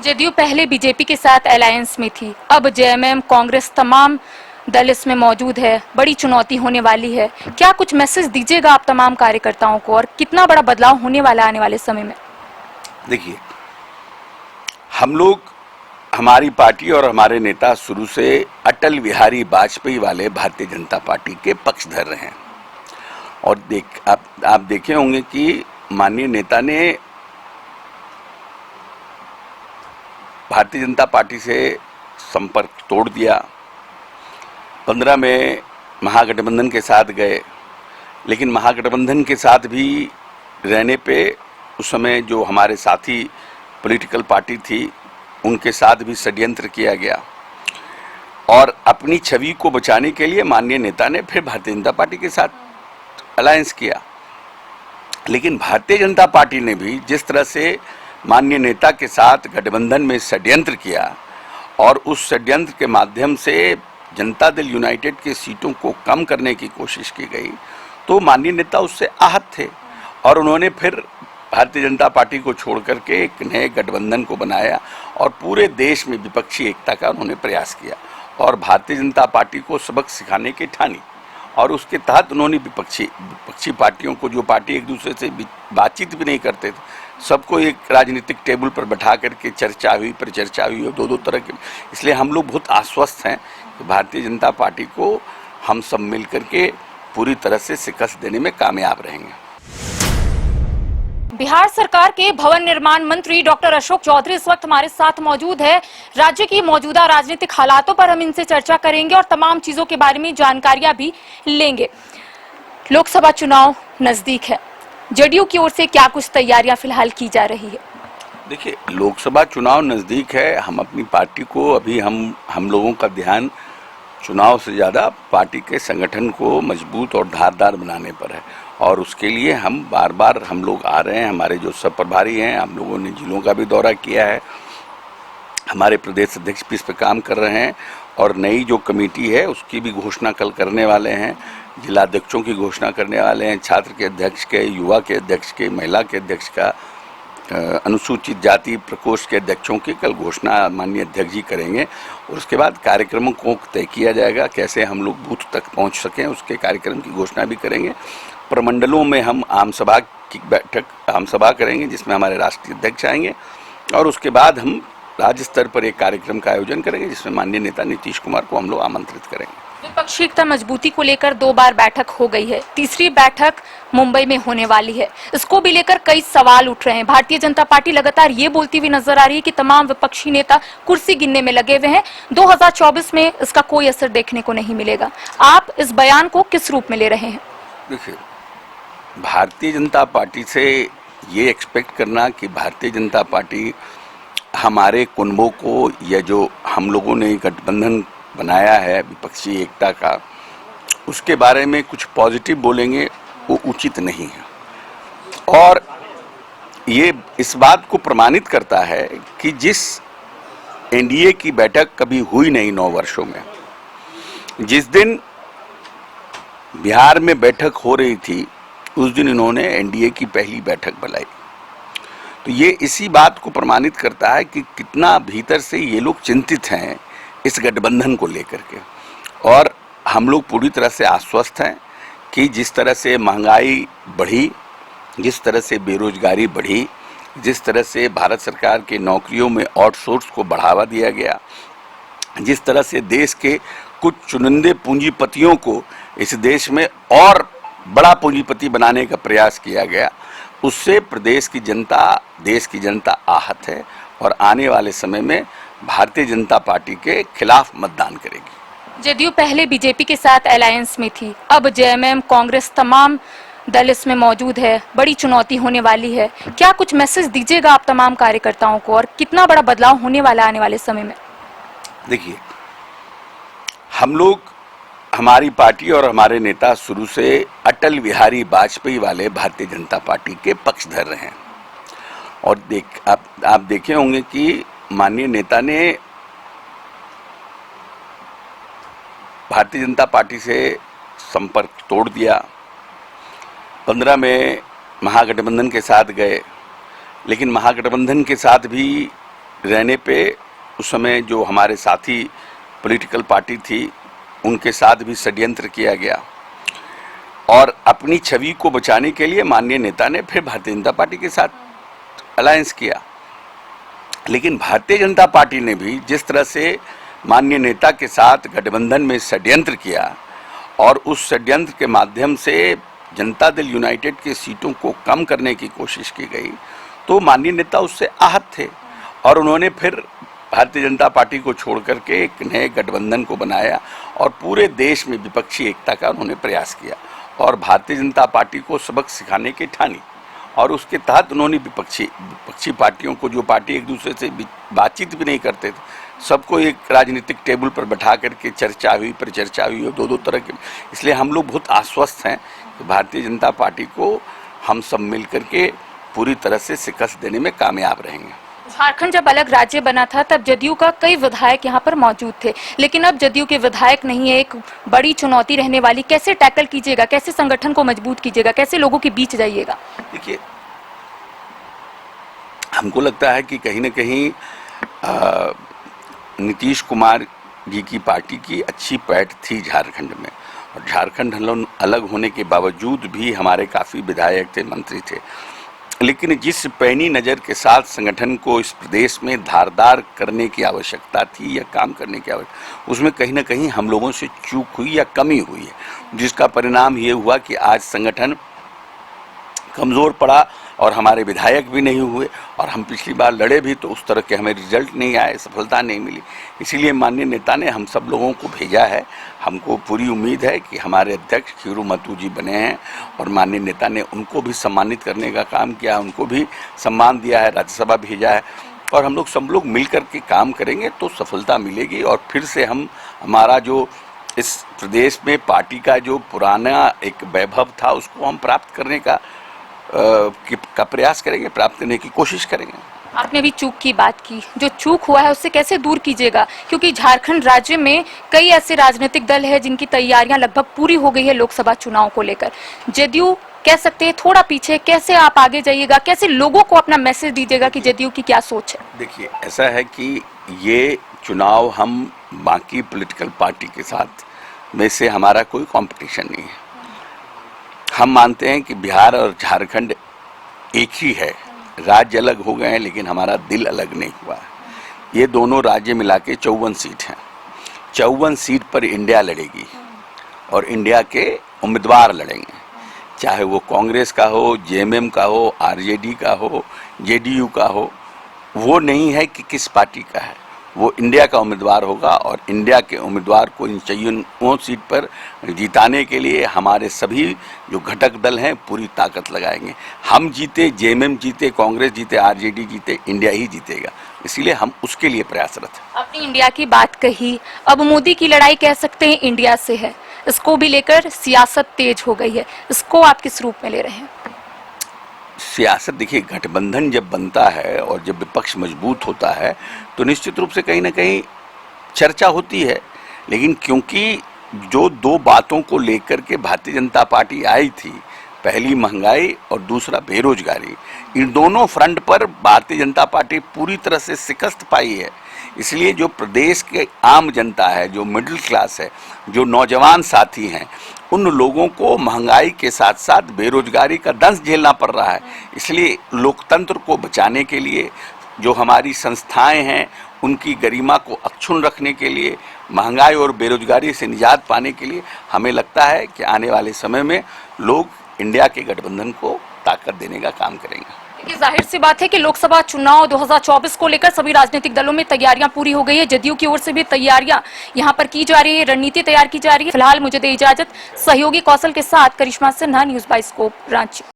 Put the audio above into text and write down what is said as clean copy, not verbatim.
जदयू पहले बीजेपी के साथ अलायंस में थी, अब जेएमएम, कांग्रेस, तमाम दल इसमें मौजूद है। बड़ी चुनौती होने वाली है। क्या कुछ मैसेज दीजिएगा आप तमाम कार्यकर्ताओं को, और कितना बड़ा बदलाव होने वाला है आने वाले समय में? देखिए, हम लोग, हमारी पार्टी और हमारे नेता शुरू से अटल बिहारी वाजपेयी वाले भारतीय जनता पार्टी के पक्षधर रहे हैं। और आप देखे होंगे कि माननीय नेता ने भारतीय जनता पार्टी से संपर्क तोड़ दिया। 15 में महागठबंधन के साथ गए, लेकिन महागठबंधन के साथ भी रहने पे उस समय जो हमारे साथी पॉलिटिकल पार्टी थी उनके साथ भी षड्यंत्र किया गया, और अपनी छवि को बचाने के लिए माननीय नेता ने फिर भारतीय जनता पार्टी के साथ अलायंस किया। लेकिन भारतीय जनता पार्टी ने भी जिस तरह से माननीय नेता के साथ गठबंधन में षड्यंत्र किया, और उस षड्यंत्र के माध्यम से जनता दल यूनाइटेड के सीटों को कम करने की कोशिश की गई, तो माननीय नेता उससे आहत थे और उन्होंने फिर भारतीय जनता पार्टी को छोड़ करके एक नए गठबंधन को बनाया और पूरे देश में विपक्षी एकता का उन्होंने प्रयास किया और भारतीय जनता पार्टी को सबक सिखाने की ठानी। और उसके तहत उन्होंने विपक्षी पार्टियों को, जो पार्टी एक दूसरे से बातचीत भी नहीं करते थे, सबको एक राजनीतिक टेबल पर बैठा करके चर्चा हुई, परिचर्चा हुई, और दो तरह के। इसलिए हम लोग बहुत आश्वस्त हैं कि भारतीय जनता पार्टी को हम सब मिल करके पूरी तरह से शिकस्त देने में कामयाब रहेंगे। बिहार सरकार के भवन निर्माण मंत्री डॉक्टर अशोक चौधरी इस वक्त हमारे साथ मौजूद है। राज्य की मौजूदा राजनीतिक हालातों पर हम इनसे चर्चा करेंगे और तमाम चीजों के बारे में जानकारियां भी लेंगे। लोकसभा चुनाव नजदीक है, जदयू की ओर से क्या कुछ तैयारियां फिलहाल की जा रही है? देखिए, लोकसभा चुनाव नजदीक है। हम अपनी पार्टी को अभी हम लोगों का ध्यान चुनाव से ज़्यादा पार्टी के संगठन को मजबूत और धारदार बनाने पर है, और उसके लिए हम बार हम लोग आ रहे हैं। हमारे जो सब प्रभारी हैं, हम लोगों ने जिलों का भी दौरा किया है, हमारे प्रदेश अध्यक्ष भी इस पर काम कर रहे हैं, और नई जो कमेटी है उसकी भी घोषणा कल करने वाले हैं। जिलाध्यक्षों की घोषणा करने वाले हैं, छात्र के अध्यक्ष के, युवा के अध्यक्ष के, महिला के अध्यक्ष का, अनुसूचित जाति प्रकोष्ठ के अध्यक्षों की कल घोषणा माननीय अध्यक्ष जी करेंगे। और उसके बाद कार्यक्रमों को तय किया जाएगा, कैसे हम लोग बूथ तक पहुंच सकें, उसके कार्यक्रम की घोषणा भी करेंगे। प्रमंडलों में हम आम सभा करेंगे, जिसमें हमारे राष्ट्रीय अध्यक्ष आएंगे, और उसके बाद हम राज्य स्तर पर एक कार्यक्रम का आयोजन करेंगे, जिसमें माननीय नेता नीतीश कुमार को हम लोग आमंत्रित करेंगे। विपक्षी एकता मजबूती को लेकर 2 बार बैठक हो गई है, तीसरी बैठक मुंबई में होने वाली है। इसको भी लेकर कई सवाल उठ रहे हैं। भारतीय जनता पार्टी लगातार ये बोलती हुई नजर आ रही है कि तमाम विपक्षी नेता कुर्सी गिनने में लगे हुए हैं, 2024 में इसका कोई असर देखने को नहीं मिलेगा। आप इस बयान को किस रूप में ले रहे हैं? देखिए, भारतीय जनता पार्टी से ये एक्सपेक्ट करना कि भारतीय जनता पार्टी हमारे कुनबों को, या जो हम लोगों ने गठबंधन बनाया है विपक्षी एकता का, उसके बारे में कुछ पॉजिटिव बोलेंगे, वो उचित नहीं है। और ये इस बात को प्रमाणित करता है कि जिस एनडीए की बैठक कभी हुई नहीं 9 वर्षों में, जिस दिन बिहार में बैठक हो रही थी उस दिन इन्होंने एनडीए की पहली बैठक बुलाई। तो ये इसी बात को प्रमाणित करता है कि कितना भीतर से ये लोग चिंतित हैं इस गठबंधन को लेकर के। और हम लोग पूरी तरह से आश्वस्त हैं कि जिस तरह से महंगाई बढ़ी, जिस तरह से बेरोजगारी बढ़ी, जिस तरह से भारत सरकार के नौकरियों में आउटसोर्स को बढ़ावा दिया गया, जिस तरह से देश के कुछ चुनिंदे पूंजीपतियों को इस देश में और बड़ा पूंजीपति बनाने का प्रयास किया गया, उससे प्रदेश की जनता, देश की जनता आहत है और आने वाले समय में भारतीय जनता पार्टी के खिलाफ मतदान करेगी। जदयू पहले बीजेपी के साथ अलायंस में थी, अब जेएमएम, कांग्रेस, तमाम दल इसमें मौजूद है। बड़ी चुनौती होने वाली है। क्या कुछ मैसेज दीजिएगा आप तमाम कार्यकर्ताओं को, और कितना बड़ा बदलाव होने वाला है आने वाले समय में? देखिए, हम लोग, हमारी पार्टी और हमारे नेता शुरू से अटल बिहारी वाजपेयी वाले भारतीय जनता पार्टी के पक्षधर रहे हैं। और आप देखे होंगे कि माननीय नेता ने भारतीय जनता पार्टी से संपर्क तोड़ दिया। 15 में महागठबंधन के साथ गए, लेकिन महागठबंधन के साथ भी रहने पे उस समय जो हमारे साथी पॉलिटिकल पार्टी थी उनके साथ भी षड्यंत्र किया गया और अपनी छवि को बचाने के लिए माननीय नेता ने फिर भारतीय जनता पार्टी के साथ अलायंस किया। लेकिन भारतीय जनता पार्टी ने भी जिस तरह से माननीय नेता के साथ गठबंधन में षड्यंत्र किया और उस षड्यंत्र के माध्यम से जनता दल यूनाइटेड के सीटों को कम करने की कोशिश की गई, तो माननीय नेता उससे आहत थे और उन्होंने फिर भारतीय जनता पार्टी को छोड़ करके एक नए गठबंधन को बनाया और पूरे देश में विपक्षी एकता का उन्होंने प्रयास किया और भारतीय जनता पार्टी को सबक सिखाने की ठानी और उसके तहत उन्होंने विपक्षी पार्टियों को, जो पार्टी एक दूसरे से बातचीत भी नहीं करते थे, सबको एक राजनीतिक टेबल पर बैठा करके चर्चा हुई, परिचर्चा हुई और दो तरह के। इसलिए हम लोग बहुत आश्वस्त हैं कि भारतीय जनता पार्टी को हम सब मिल करके पूरी तरह से शिकस्त देने में कामयाब रहेंगे। झारखंड जब अलग राज्य बना था तब जदयू का कई विधायक यहाँ पर मौजूद थे, लेकिन अब जदयू के विधायक नहीं है, एक बड़ी चुनौती रहने वाली। कैसे टैकल कीजिएगा, कैसे संगठन को मजबूत कीजिएगा, कैसे लोगों के बीच जाइएगा? देखिए, हमको लगता है कि कहीं न कहीं नीतीश कुमार जी की पार्टी की अच्छी पैठ थी झारखंड में और झारखंड अलग होने के बावजूद भी हमारे काफ़ी विधायक थे, मंत्री थे। लेकिन जिस पैनी नज़र के साथ संगठन को इस प्रदेश में धारदार करने की आवश्यकता थी या काम करने की आवश्यकता, उसमें कहीं ना कहीं हम लोगों से चूक हुई या कमी हुई है, जिसका परिणाम ये हुआ कि आज संगठन कमज़ोर पड़ा और हमारे विधायक भी नहीं हुए और हम पिछली बार लड़े भी तो उस तरह के हमें रिजल्ट नहीं आए, सफलता नहीं मिली। इसीलिए माननीय नेता ने हम सब लोगों को भेजा है। हमको पूरी उम्मीद है कि हमारे अध्यक्ष खीरू महतो जी बने हैं और माननीय नेता ने उनको भी सम्मानित करने का काम किया, उनको भी सम्मान दिया है, राज्यसभा भेजा है और हम लोग मिल कर के काम करेंगे तो सफलता मिलेगी और फिर से हमारा जो इस प्रदेश में पार्टी का जो पुराना एक वैभव था उसको हम प्राप्त करने का प्रयास करेंगे, प्राप्त करने की कोशिश करेंगे। आपने भी चूक की बात की, जो चूक हुआ है उससे कैसे दूर कीजिएगा? क्योंकि झारखंड राज्य में कई ऐसे राजनीतिक दल है जिनकी तैयारियां लगभग पूरी हो गई है लोकसभा चुनाव को लेकर। जदयू कह सकते हैं थोड़ा पीछे, कैसे आप आगे जाइएगा, कैसे लोगों को अपना मैसेज दीजिएगा कि जदयू की क्या सोच है? देखिए, ऐसा है कि ये चुनाव हम बाकी पॉलिटिकल पार्टी के साथ में से हमारा कोई कंपटीशन नहीं है। हम मानते हैं कि बिहार और झारखंड एक ही है, राज्य अलग हो गए हैं लेकिन हमारा दिल अलग नहीं हुआ है। ये दोनों राज्य मिला के 54 सीट हैं। 54 सीट पर इंडिया लड़ेगी और इंडिया के उम्मीदवार लड़ेंगे, चाहे वो कांग्रेस का हो, जेएमएम का हो, आरजेडी का हो, जेडीयू का हो। वो नहीं है कि किस पार्टी का है, वो इंडिया का उम्मीदवार होगा और इंडिया के उम्मीदवार को इन 54 सीट पर जिताने के लिए हमारे सभी जो घटक दल हैं पूरी ताकत लगाएंगे। हम जीते, जेएमएम जीते, कांग्रेस जीते, आरजेडी जीते, इंडिया ही जीतेगा। इसीलिए हम उसके लिए प्रयासरत हैं। अपनी इंडिया की बात कही, अब मोदी की लड़ाई कह सकते हैं इंडिया से है, इसको भी लेकर सियासत तेज हो गई है, इसको आप किस रूप में ले रहे हैं? सियासत, देखिए, गठबंधन जब बनता है और जब विपक्ष मजबूत होता है तो निश्चित रूप से कहीं ना कहीं चर्चा होती है। लेकिन क्योंकि जो दो बातों को लेकर के भारतीय जनता पार्टी आई थी, पहली महंगाई और दूसरा बेरोजगारी, इन दोनों फ्रंट पर भारतीय जनता पार्टी पूरी तरह से शिकस्त पाई है। इसलिए जो प्रदेश के आम जनता है, जो मिडिल क्लास है, जो नौजवान साथी हैं, उन लोगों को महंगाई के साथ साथ बेरोजगारी का दंश झेलना पड़ रहा है। इसलिए लोकतंत्र को बचाने के लिए, जो हमारी संस्थाएं हैं उनकी गरिमा को अक्षुण्ण रखने के लिए, महंगाई और बेरोजगारी से निजात पाने के लिए हमें लगता है कि आने वाले समय में लोग इंडिया के गठबंधन को ताकत देने का काम करेंगे। देखिए, जाहिर सी बात है कि लोकसभा चुनाव 2024 को लेकर सभी राजनीतिक दलों में तैयारियां पूरी हो गई है। जदयू की ओर से भी तैयारियां यहां पर की जा रही है, रणनीति तैयार की जा रही है। फिलहाल मुझे दे इजाजत, सहयोगी कौशल के साथ करिश्मा सिन्हा, न्यूज़ बाइस्कोप, रांची।